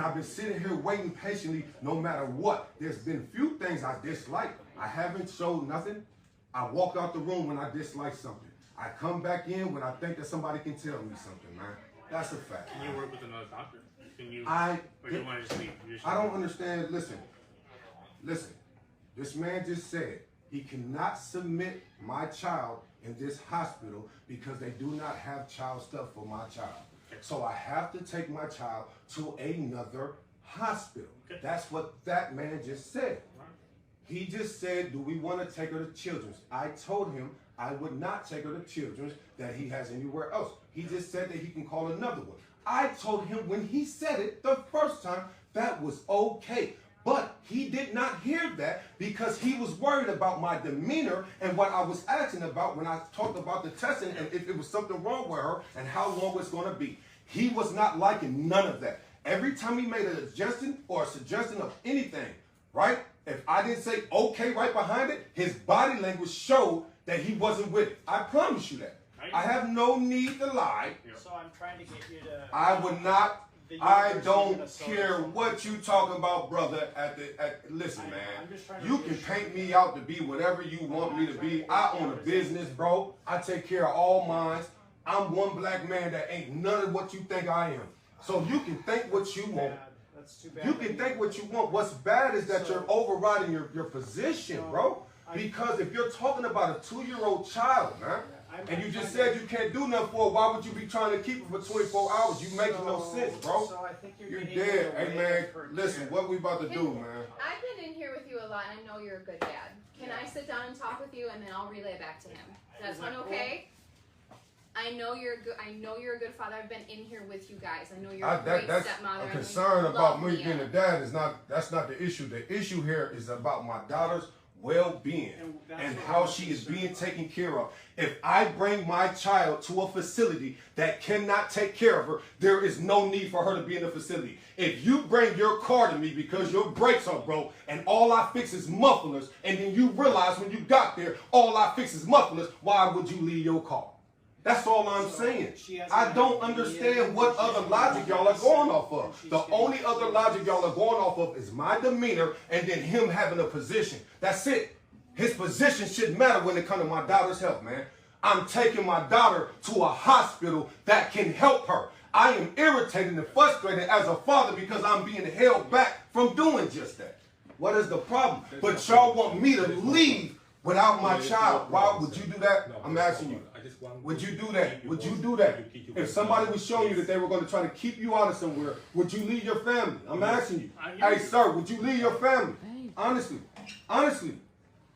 I've been sitting here waiting patiently no matter what. There's been few things I dislike. I haven't showed nothing. I walk out the room when I dislike something. I come back in when I think that somebody can tell me something, man. That's a fact. Can you work with another doctor? Can you? I you want to just leave? I don't understand. Listen. This man just said he cannot submit my child in this hospital because they do not have child stuff for my child. Okay. So I have to take my child to another hospital. Okay. That's what that man just said. Right. He just said, do we want to take her to Children's? I told him I would not take her to Children's that he has anywhere else. He just said that he can call another one. I told him when he said it the first time, that was okay. But he did not hear that because he was worried about my demeanor and what I was asking about when I talked about the testing and if it was something wrong with her and how long it's going to be. He was not liking none of that. Every time he made a suggestion or a suggestion of anything, right? If I didn't say okay right behind it, his body language showed that he wasn't with it. I promise you that. I have no need to lie. So I'm trying to get you to... I would not... I don't care what you talking about, brother. Listen, man. You can paint me out to be whatever you want me to be. I own a business, bro. I take care of all mines. I'm one black man that ain't none of what you think I am. So you can think what you want. That's too bad. You can think what you want. What's bad is that you're overriding your position, bro. Because if you're talking about a 2-year-old child, man, and you just said you can't do nothing for it, why would you be trying to keep it for 24 hours? You making no sense, bro. So I think you're dead. Hey, man, listen, what we about to do, man? I've been in here with you a lot, and I know you're a good dad. Can I sit down and talk with you, and then I'll relay back to him? That's one okay? I know you're good. I know you're a good father. I've been in here with you guys. I know you're a great stepmother. A concern about me being a dad is not. That's not the issue. The issue here is about my daughter's well-being and how she is being taken care of. If I bring my child to a facility that cannot take care of her, there is no need for her to be in the facility. If you bring your car to me because your brakes are broke and all I fix is mufflers, and then you realize when you got there all I fix is mufflers, why would you leave your car? That's all I'm saying. I don't understand what other logic y'all are going off of. The only other logic y'all are going off of is my demeanor and then him having a position. That's it. His position shouldn't matter when it comes to my daughter's health, man. I'm taking my daughter to a hospital that can help her. I am irritated and frustrated as a father because I'm being held back from doing just that. What is the problem? But y'all want me to leave without my child. Why would you do that? I'm asking you. Would you do that? Would you do that? If somebody was showing you that they were going to try to keep you out of somewhere, would you leave your family? I'm asking you. Hey, sir, would you leave your family? Honestly. Honestly.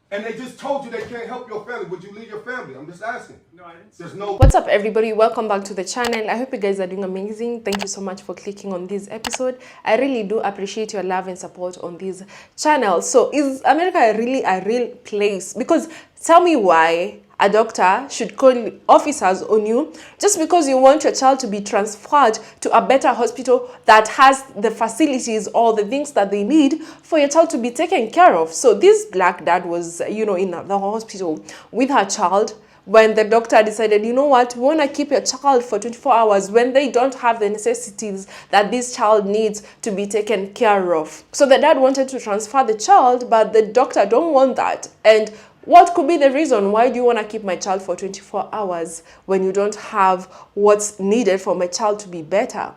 And they just told you they can't help your family. Would you leave your family? I'm just asking. No, I didn't. There's no... What's up, everybody? Welcome back to the channel. I hope you guys are doing amazing. Thank you so much for clicking on this episode. I really do appreciate your love and support on this channel. So is America really a real place? Because tell me why a doctor should call officers on you just because you want your child to be transferred to a better hospital that has the facilities or the things that they need for your child to be taken care of. So this black dad was, in the hospital with her child when the doctor decided, you know what, we want to keep your child for 24 hours when they don't have the necessities that this child needs to be taken care of. So the dad wanted to transfer the child, but the doctor don't want that. And what could be the reason? Why do you want to keep my child for 24 hours when you don't have what's needed for my child to be better?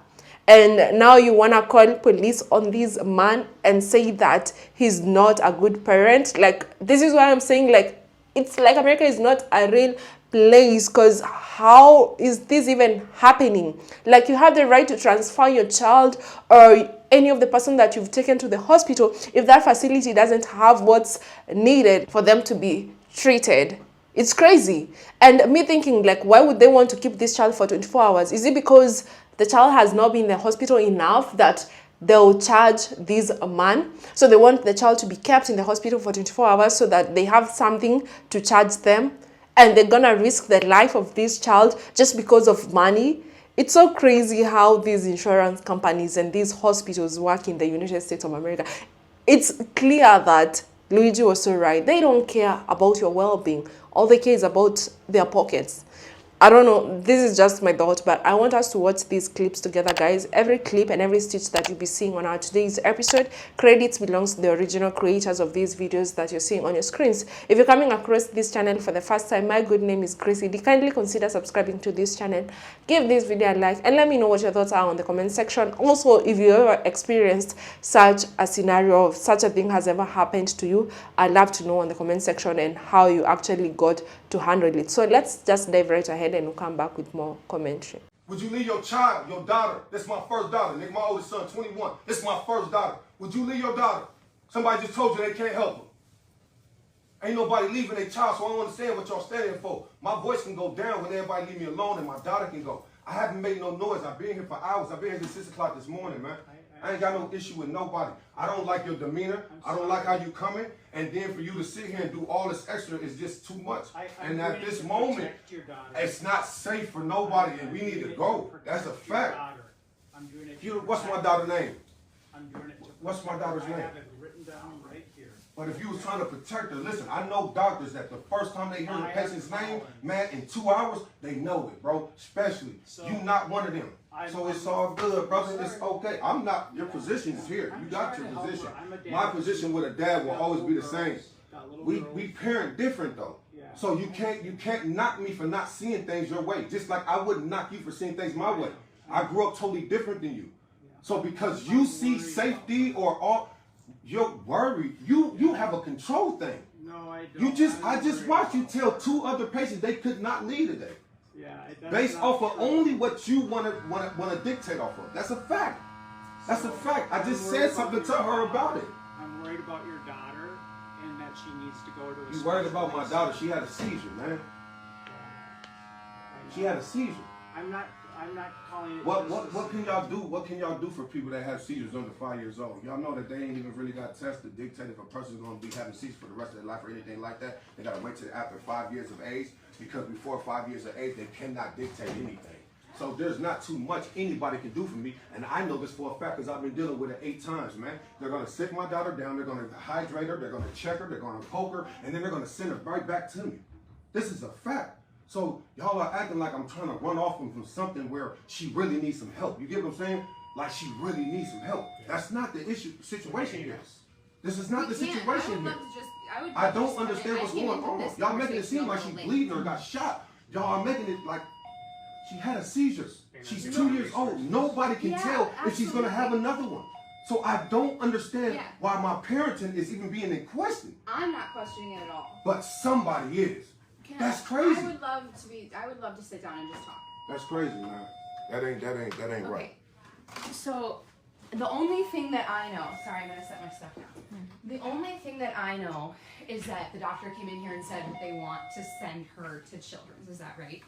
And now you want to call police on this man and say that he's not a good parent? Like, this is why I'm saying, like, it's like America is not a real place, because how is this even happening? Like, you have the right to transfer your child or any of the person that you've taken to the hospital if that facility doesn't have what's needed for them to be treated. It's crazy. And me thinking, like, why would they want to keep this child for 24 hours? Is it because the child has not been in the hospital enough that they'll charge this man? So they want the child to be kept in the hospital for 24 hours so that they have something to charge them, and they're gonna risk the life of this child just because of money. It's so crazy how these insurance companies and these hospitals work in the United States of America. It's clear that Luigi was so right. They don't care about your well-being. All they care is about their pockets. I don't know, this is just my thought, but I want us to watch these clips together, guys. Every clip and every stitch that you'll be seeing on our today's episode, credits belongs to the original creators of these videos that you're seeing on your screens. If you're coming across this channel for the first time, my good name is Chrissy. Kindly consider subscribing to this channel, give this video a like, and let me know what your thoughts are on the comment section. Also, if you ever experienced such a scenario, of such a thing has ever happened to you, I'd love to know in the comment section and how you actually got to handle it. So let's just dive right ahead and we'll come back with more commentary. Would you leave your child, your daughter? This is my first daughter. Nigga, my oldest son, 21. This is my first daughter. Would you leave your daughter? Somebody just told you they can't help her. Ain't nobody leaving their child, so I don't understand what y'all standing for. My voice can go down when everybody leave me alone and my daughter can go. I haven't made no noise. I've been here for hours. I've been here since 6 o'clock this morning, man. I ain't got no issue with nobody. I don't like your demeanor. I don't like how you coming. And then for you to sit here and do all this extra is just too much. And at this moment, it's not safe for nobody, and we need to go. That's a fact. What's my daughter's name? What's my daughter's name? I have it written down right here. But if you was trying to protect her, listen, I know doctors that the first time they hear the patient's name, man, in 2 hours, they know it, bro. Especially, you not one of them. So it's all good, brother. It's okay. I'm not, your position is here. You got your position. My position with a dad will always be the same. We parent different though. So you can't knock me for not seeing things your way. Just like I wouldn't knock you for seeing things my way. I grew up totally different than you. So because you see safety or all, you're worried. You have a control thing. No, I don't. I just watched you tell 2 other patients they could not leave today. Yeah, Based off of only what you want to dictate off of. That's a fact. That's a fact. I just said something to her about it. I'm worried about your daughter and that she needs to go to a You worried about my daughter? She had a seizure, man. She had a seizure. I'm not calling it. What can y'all do? What can y'all do for people that have seizures under 5 years old? Y'all know that they ain't even really got tests to dictate if a person's gonna be having seizures for the rest of their life or anything like that. They gotta wait till after 5 years of age, because before 5 years of age they cannot dictate anything. So there's not too much anybody can do for me, and I know this for a fact because I've been dealing with it 8 times, man. They're gonna sit my daughter down, they're gonna hydrate her, they're gonna check her, they're gonna poke her, and then they're gonna send her right back to me. This is a fact. So y'all are acting like I'm trying to run off from something where she really needs some help. You get what I'm saying? Like she really needs some help. That's not the situation here. This is not the situation here. I don't understand what's going on. Y'all making it seem like she's bleeding or got shot. Y'all are making it like she had a seizure. She's 2 years old. Nobody can tell if she's going to have another one. So I don't understand why my parenting is even being in question. I'm not questioning it at all. But somebody is. That's crazy. I would love to sit down and just talk. That's crazy, man. That ain't right. So the only thing that I know, sorry, I'm gonna set my stuff down. The only thing that I know is that the doctor came in here and said that they want to send her to Children's. Is that right?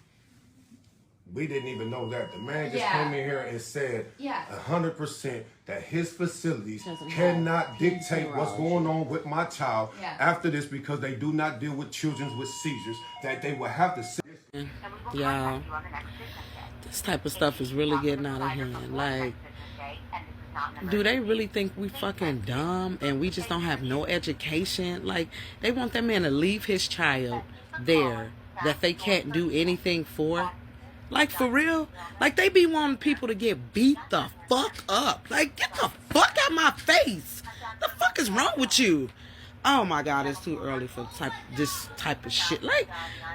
We didn't even know that. The man just came in here and said 100% that his facilities cannot dictate what's going on with my child after this because they do not deal with children with seizures, that they will have to... Yeah, this type of stuff is really getting out of hand. Like, do they really think we fucking dumb and we just don't have no education? Like, they want that man to leave his child there that they can't do anything for? Like, for real? Like, they be wanting people to get beat the fuck up. Like, get the fuck out my face. The fuck is wrong with you? Oh my God, it's too early for this type of shit. Like,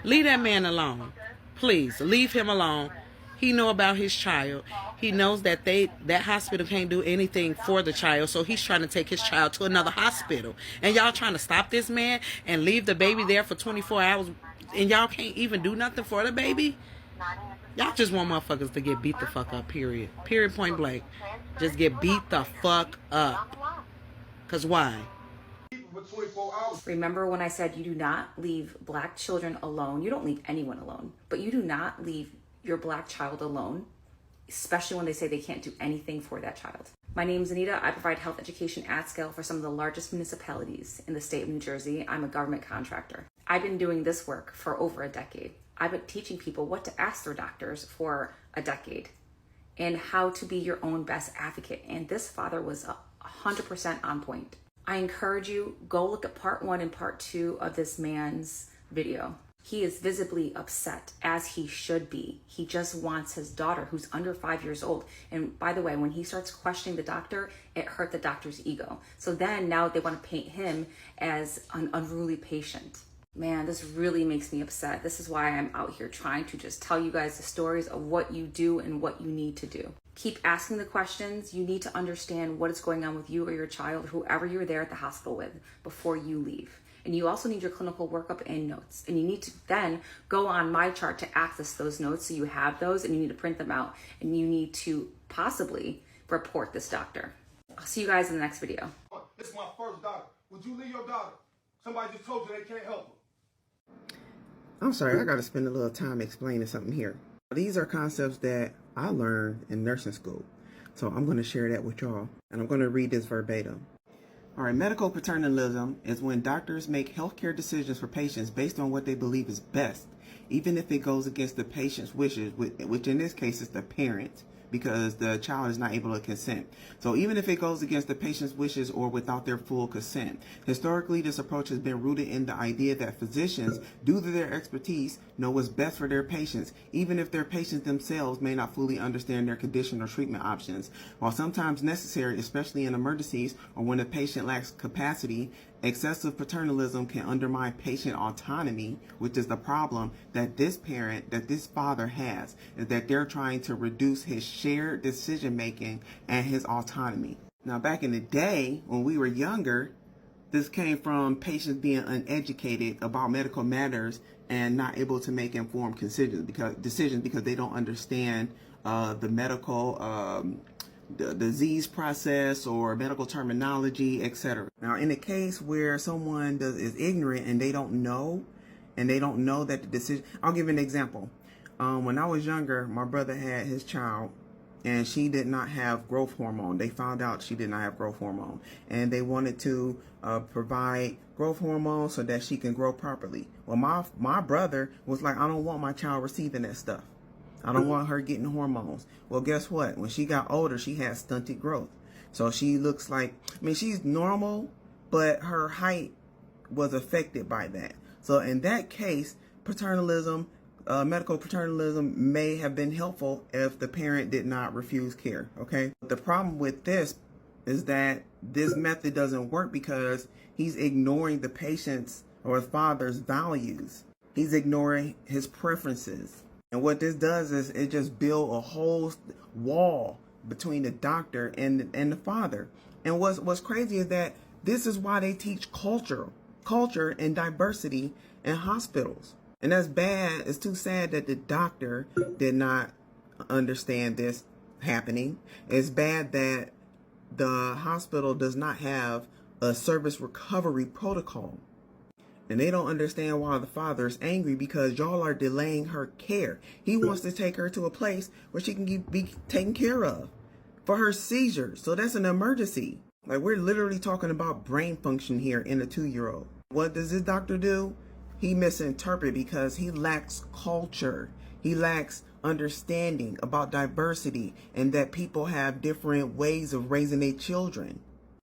leave that man alone. Please, leave him alone. He know about his child. He knows that that hospital can't do anything for the child, so he's trying to take his child to another hospital. And y'all trying to stop this man and leave the baby there for 24 hours, and y'all can't even do nothing for the baby? Y'all just want motherfuckers to get beat the fuck up, period. Period, point blank. Just get beat the fuck up. Because why? Remember when I said you do not leave black children alone? You don't leave anyone alone, but you do not leave your black child alone, especially when they say they can't do anything for that child. My name is Anita. I provide health education at scale for some of the largest municipalities in the state of New Jersey. I'm a government contractor. I've been doing this work for over a decade. I've been teaching people what to ask their doctors for a decade and how to be your own best advocate. And this father was 100% on point. I encourage you, go look at part 1 and part 2 of this man's video. He is visibly upset, as he should be. He just wants his daughter, who's under 5 years old. And by the way, when he starts questioning the doctor, it hurt the doctor's ego. So then now they want to paint him as an unruly patient. Man, this really makes me upset. This is why I'm out here trying to just tell you guys the stories of what you do and what you need to do. Keep asking the questions. You need to understand what is going on with you or your child, or whoever you're there at the hospital with, before you leave. And you also need your clinical workup and notes. And you need to then go on My Chart to access those notes, so you have those, and you need to print them out. And you need to possibly report this doctor. I'll see you guys in the next video. This is my first daughter. Would you leave your daughter? Somebody just told you they can't help her. I'm sorry, I got to spend a little time explaining something here. These are concepts that I learned in nursing school. So I'm going to share that with y'all. And I'm going to read this verbatim. All right, medical paternalism is when doctors make healthcare decisions for patients based on what they believe is best, even if it goes against the patient's wishes, which in this case is the parent, because the child is not able to consent. So even if it goes against the patient's wishes or without their full consent. Historically, this approach has been rooted in the idea that physicians, due to their expertise, know what's best for their patients, even if their patients themselves may not fully understand their condition or treatment options. While sometimes necessary, especially in emergencies or when a patient lacks capacity, excessive paternalism can undermine patient autonomy, which is the problem that this father has, is that they're trying to reduce his shared decision making and his autonomy. Now, back in the day, when we were younger, this came from patients being uneducated about medical matters and not able to make informed decisions because they don't understand the medical the disease process or medical terminology, etc. Now, in a case where someone is ignorant and they don't know that the decision, I'll give an example. When I was younger, my brother had his child and she did not have growth hormone. They found out she did not have growth hormone, and they wanted to provide growth hormone so that she can grow properly. Well, my brother was like, I don't want my child receiving that stuff. I don't want her getting hormones. Well, guess what? When she got older, she had stunted growth. So she looks like, she's normal, but her height was affected by that. So in that case, paternalism, medical paternalism may have been helpful if the parent did not refuse care, okay? The problem with this is that this method doesn't work because he's ignoring the patient's or his father's values. He's ignoring his preferences. And what this does is it just builds a whole wall between the doctor and the father. And what's crazy is that this is why they teach culture and diversity in hospitals. And that's bad. It's too sad that the doctor did not understand this happening. It's bad that the hospital does not have a service recovery protocol. And they don't understand why the father is angry, because y'all are delaying her care. He wants to take her to a place where she can be taken care of for her seizures. So that's an emergency. Like, we're literally talking about brain function here in a 2-year-old. What does this doctor do? He misinterprets because he lacks culture. He lacks understanding about diversity and that people have different ways of raising their children.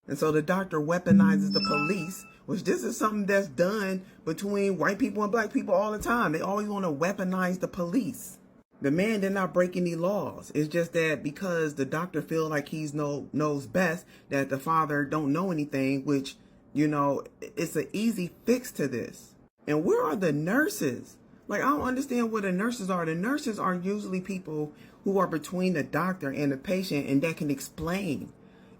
And so the doctor weaponizes the police, which this is something that's done between white people and black people all the time. They always want to weaponize the police. The man did not break any laws. It's just that because the doctor feels like he knows best, that the father don't know anything, which, it's an easy fix to this. And where are the nurses? Like, I don't understand what the nurses are. The nurses are usually people who are between the doctor and the patient and that can explain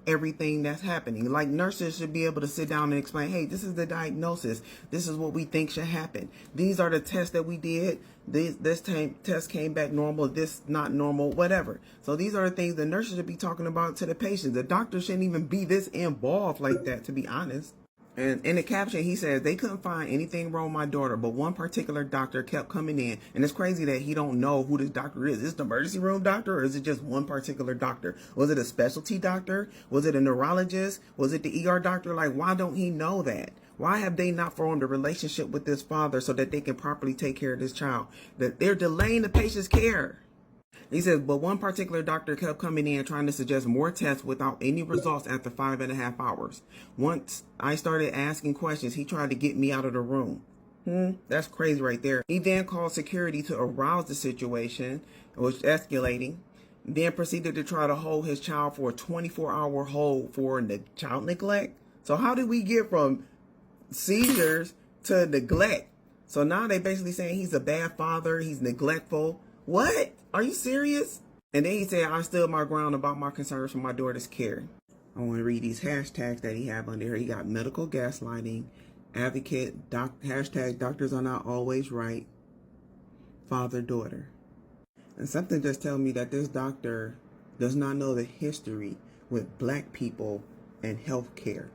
everything that's happening. Like, nurses should be able to sit down and explain, hey, this is the diagnosis. This is what we think should happen. These are the tests that we did. This test came back normal. This not normal, whatever. So these are the things the nurses should be talking about to the patient. The doctor shouldn't even be this involved like that, to be honest. And in the caption, he says, they couldn't find anything wrong with my daughter, but one particular doctor kept coming in. And it's crazy that he don't know who this doctor is. Is this the emergency room doctor, or is it just one particular doctor? Was it a specialty doctor? Was it a neurologist? Was it the ER doctor? Like, why don't he know that? Why have they not formed a relationship with this father so that they can properly take care of this child? That they're delaying the patient's care. He says, but one particular doctor kept coming in trying to suggest more tests without any results after 5.5 hours. Once I started asking questions, he tried to get me out of the room. That's crazy right there. He then called security to arouse the situation, which was escalating. Then proceeded to try to hold his child for a 24-hour hold for child neglect. So how did we get from seizures to neglect? So now they basically saying he's a bad father, he's neglectful. What? Are you serious? And then he said, I stood my ground about my concerns for my daughter's care. I want to read these hashtags that he have under here. He got medical gaslighting, advocate, hashtag doctors are not always right, father, daughter. And something just tells me that this doctor does not know the history with black people and health care.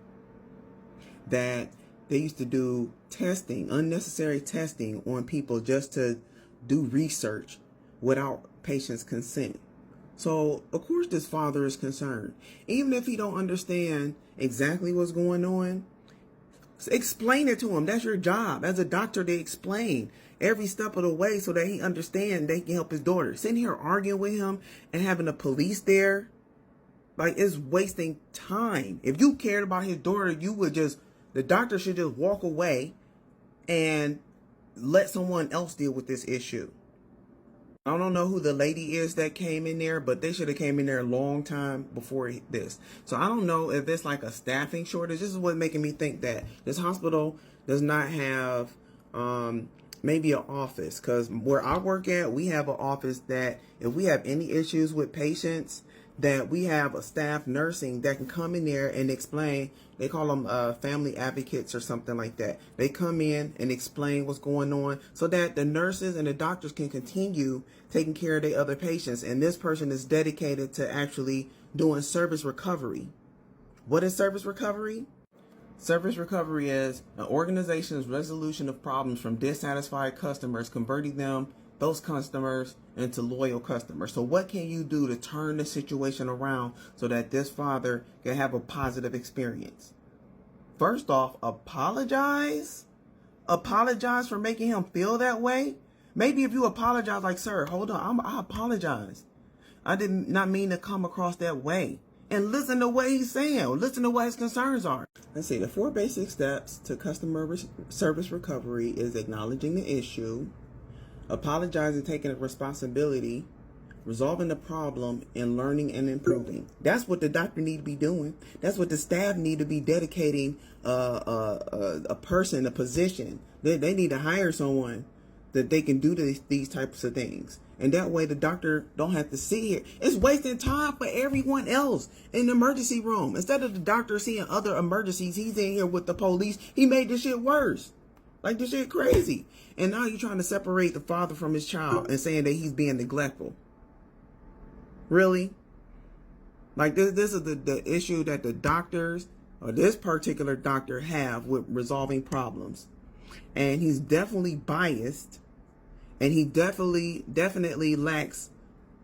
That they used to do testing, unnecessary testing on people just to do research without patients' consent. So, of course, this father is concerned. Even if he don't understand exactly what's going on, explain it to him. That's your job as a doctor, to explain every step of the way so that he understands they can help his daughter. Sitting here arguing with him and having the police there, like, it's wasting time. If you cared about his daughter, the doctor should just walk away and let someone else deal with this issue. I don't know who the lady is that came in there, but they should have came in there a long time before this. So I don't know if it's like a staffing shortage. This is what's making me think that this hospital does not have maybe an office. Because where I work at, we have an office that if we have any issues with patients, that we have a staff nursing that can come in there and explain. They call them family advocates or something like that. They come in and explain what's going on so that the nurses and the doctors can continue taking care of their other patients. And this person is dedicated to actually doing service recovery. What is service recovery? Service recovery is an organization's resolution of problems from dissatisfied customers, converting those customers into loyal customers. So what can you do to turn the situation around so that this father can have a positive experience? First off, apologize. Apologize for making him feel that way. Maybe if you apologize, like, sir, hold on, I apologize. I did not mean to come across that way. And listen to what he's saying. Listen to what his concerns are. Let's see, the 4 basic steps to customer service recovery is acknowledging the issue, apologizing, taking responsibility, resolving the problem, and learning and improving. That's what the doctor need to be doing. That's what the staff need to be dedicating a person, a position. They need to hire someone that they can do these types of things. And that way the doctor don't have to see it. It's wasting time for everyone else in the emergency room. Instead of the doctor seeing other emergencies, he's in here with the police. He made this shit worse. Like, this shit crazy. And now you're trying to separate the father from his child and saying that he's being neglectful. Really? Like, this is the issue that the doctors, or this particular doctor, have with resolving problems. And he's definitely biased. And he definitely lacks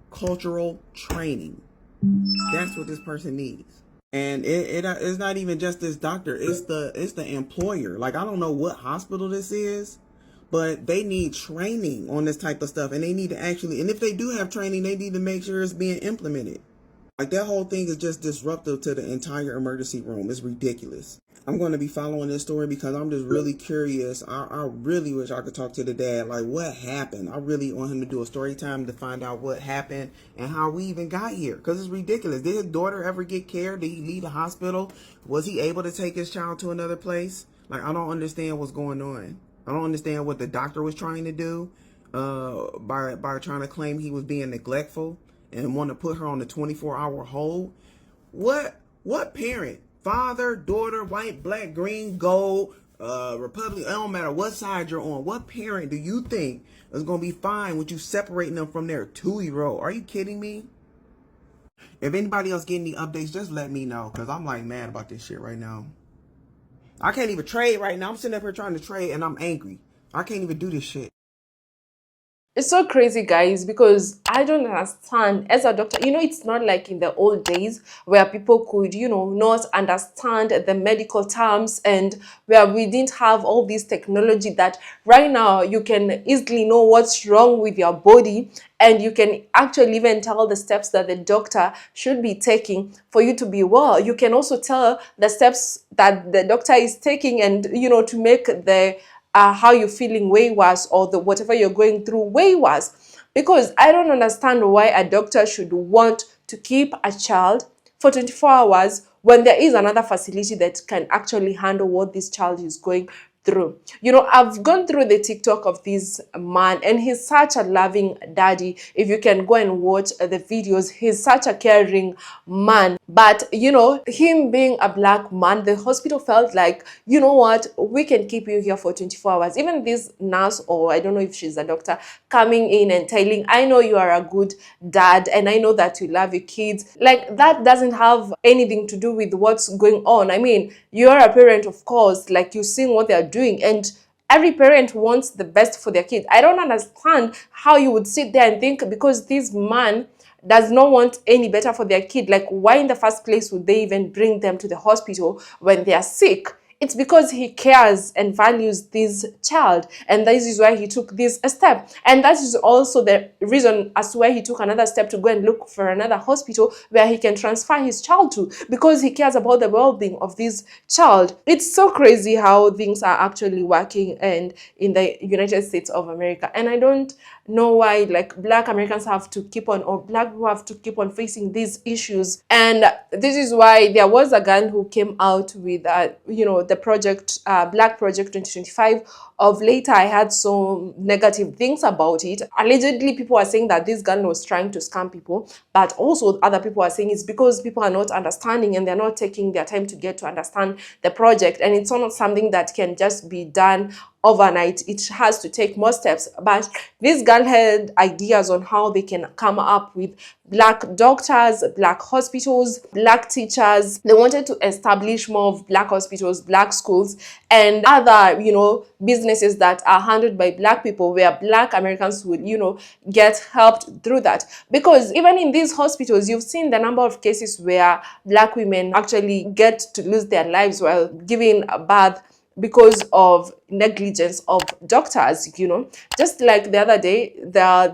cultural training. That's what this person needs. And it's not even just this doctor. It's the employer. Like, I don't know what hospital this is, but they need training on this type of stuff. And they need to actually, and if they do have training, they need to make sure it's being implemented. Like, that whole thing is just disruptive to the entire emergency room. It's ridiculous. I'm going to be following this story because I'm just really curious. I really wish I could talk to the dad. Like, what happened? I really want him to do a story time to find out what happened and how we even got here. Because it's ridiculous. Did his daughter ever get care? Did he leave the hospital? Was he able to take his child to another place? Like, I don't understand what's going on. I don't understand what the doctor was trying to do by trying to claim he was being neglectful and want to put her on the 24-hour hold. What parent? Father, daughter, white, black, green, gold, Republican, it don't matter what side you're on. What parent do you think is going to be fine with you separating them from their 2-year-old? Are you kidding me? If anybody else getting any updates, just let me know, because I'm like mad about this shit right now. I can't even trade right now. I'm sitting up here trying to trade and I'm angry. I can't even do this shit. It's so crazy, guys, because I don't understand as a doctor. It's not like in the old days where people could, not understand the medical terms, and where we didn't have all this technology that right now you can easily know what's wrong with your body, and you can actually even tell the steps that the doctor should be taking for you to be well. You can also tell the steps that the doctor is taking and, to make the how you're feeling way worse, or the whatever you're going through way worse. Because I don't understand why a doctor should want to keep a child for 24 hours when there is another facility that can actually handle what this child is going through. You know, I've gone through the TikTok of this man, and he's such a loving daddy. If you can go and watch the videos, he's such a caring man. But you know, him being a black man, the hospital felt like, you know what, we can keep you here for 24 hours. Even this nurse, or I don't know if she's a doctor, coming in and telling, I know you are a good dad and I know that you love your kids. Like, that doesn't have anything to do with what's going on. I mean, you're a parent, of course, like, you're seeing what they're doing, and every parent wants the best for their kids. I don't understand how you would sit there and think because this man does not want any better for their kid, like, why in the first place would they even bring them to the hospital when they are sick? It's because he cares and values this child, and this is why he took this step. And that is also the reason as to why he took another step to go and look for another hospital where he can transfer his child to, because he cares about the well-being of this child. It's so crazy how things are actually working and in the United States of America. And I don't know why, like, black Americans have to keep on, or black people have to keep on facing these issues. And this is why there was a girl who came out with you know, the project, Black Project 2025. Of later, I had some negative things about it. Allegedly, people are saying that this girl was trying to scam people, but also other people are saying it's because people are not understanding and they're not taking their time to get to understand the project. And it's not something that can just be done overnight. It has to take more steps. But this girl had ideas on how they can come up with black doctors, black hospitals, black teachers. They wanted to establish more of black hospitals, black schools, and other, you know, businesses that are handled by black people, where black Americans would, you know, get helped through that. Because even in these hospitals, you've seen the number of cases where black women actually get to lose their lives while giving birth because of negligence of doctors. You know, just like the other day,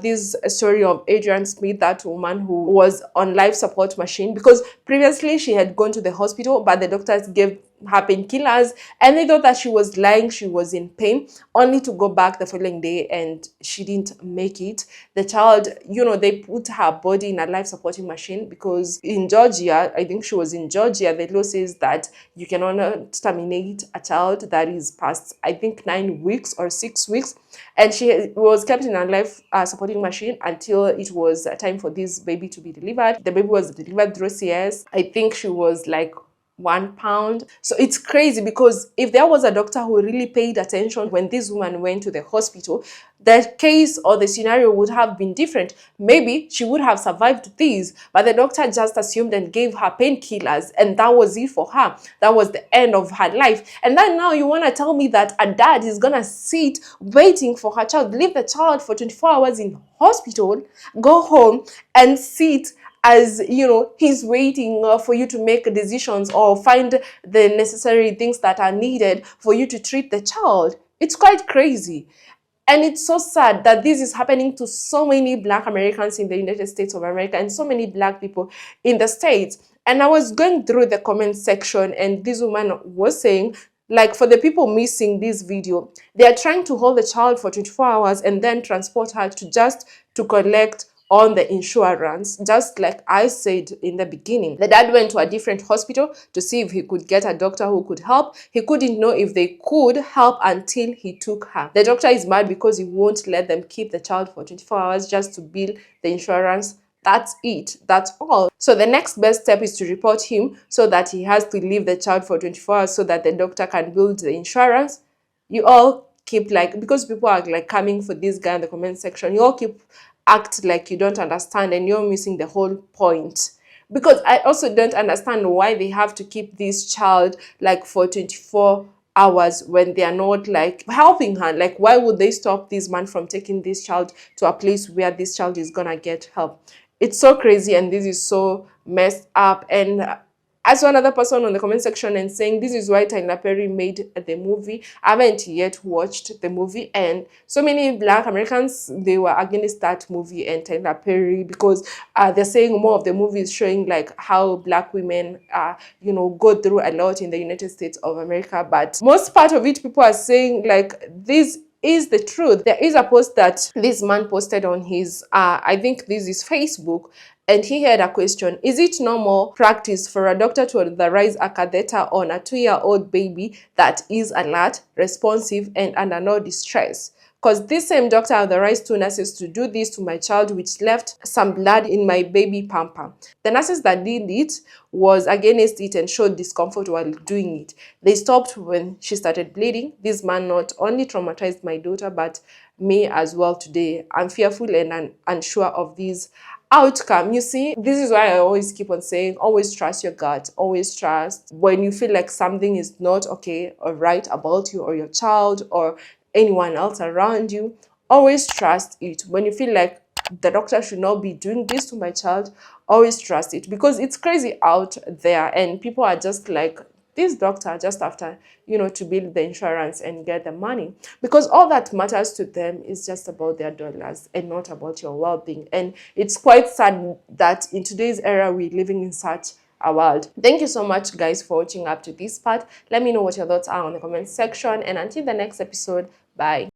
this story of Adrian Smith, that woman who was on life support machine because previously she had gone to the hospital, but the doctors gave her painkillers and they thought that she was lying, she was in pain, only to go back the following day and she didn't make it. The child, you know, they put her body in a life supporting machine because in Georgia, I think she was in Georgia, the law says that you cannot terminate a child that is past, I think, 9 weeks or 6 weeks. And she was kept in a life supporting machine until it was time for this baby to be delivered. The baby was delivered through CS. I think she was like 1 pound. So it's crazy, because if there was a doctor who really paid attention when this woman went to the hospital, the case or the scenario would have been different. Maybe she would have survived this, but the doctor just assumed and gave her painkillers, and that was it for her. That was the end of her life. And then now you want to tell me that a dad is gonna sit waiting for her child, leave the child for 24 hours in hospital, go home and sit as, you know, he's waiting for you to make decisions or find the necessary things that are needed for you to treat the child. It's quite crazy. And it's so sad that this is happening to so many black Americans in the United States of America and so many black people in the States. And I was going through the comment section, and this woman was saying, like, for the people missing this video, they are trying to hold the child for 24 hours and then transport her to collect on the insurance. Just like I said in the beginning, the dad went to a different hospital to see if he could get a doctor who could help. He couldn't know if they could help until he took her. The doctor is mad because he won't let them keep the child for 24 hours just to bill the insurance. That's it. That's all. So the next best step is to report him so that he has to leave the child for 24 hours so that the doctor can bill the insurance. You all keep, like, because people are like coming for this guy in the comment section, you all keep act like you don't understand and you're missing the whole point. Because I also don't understand why they have to keep this child like for 24 hours when they are not like helping her. Like, why would they stop this man from taking this child to a place where this child is gonna get help? It's so crazy, and this is so messed up. And I saw another person on the comment section and saying this is why Tyler Perry made the movie. I haven't yet watched the movie, and so many Black Americans, they were against that movie and Tyler Perry because they're saying more of the movie is showing like how Black women go through a lot in the United States of America. But most part of it, people are saying like this is the truth. There is a post that this man posted on his I think this is Facebook, and he had a question: is it normal practice for a doctor to authorize a catheter on a 2-year-old baby that is alert, responsive, and under no distress? Because this same doctor authorized 2 nurses to do this to my child, which left some blood in my baby pamper. The nurses that did it was against it and showed discomfort while doing it. They stopped when she started bleeding. This man not only traumatized my daughter, but me as well today. I'm fearful and unsure of this outcome. You see, this is why I always keep on saying, always trust your gut. Always trust when you feel like something is not okay or right about you or your child or anyone else around you. Always trust it. When you feel like the doctor should not be doing this to my child, always trust it, because it's crazy out there and people are just like, this doctor just after, to build the insurance and get the money, because all that matters to them is just about their dollars and not about your well-being. And it's quite sad that in today's era we're living in such a world. Thank you so much, guys, for watching up to this part. Let me know what your thoughts are on the comment section, and until the next episode, bye.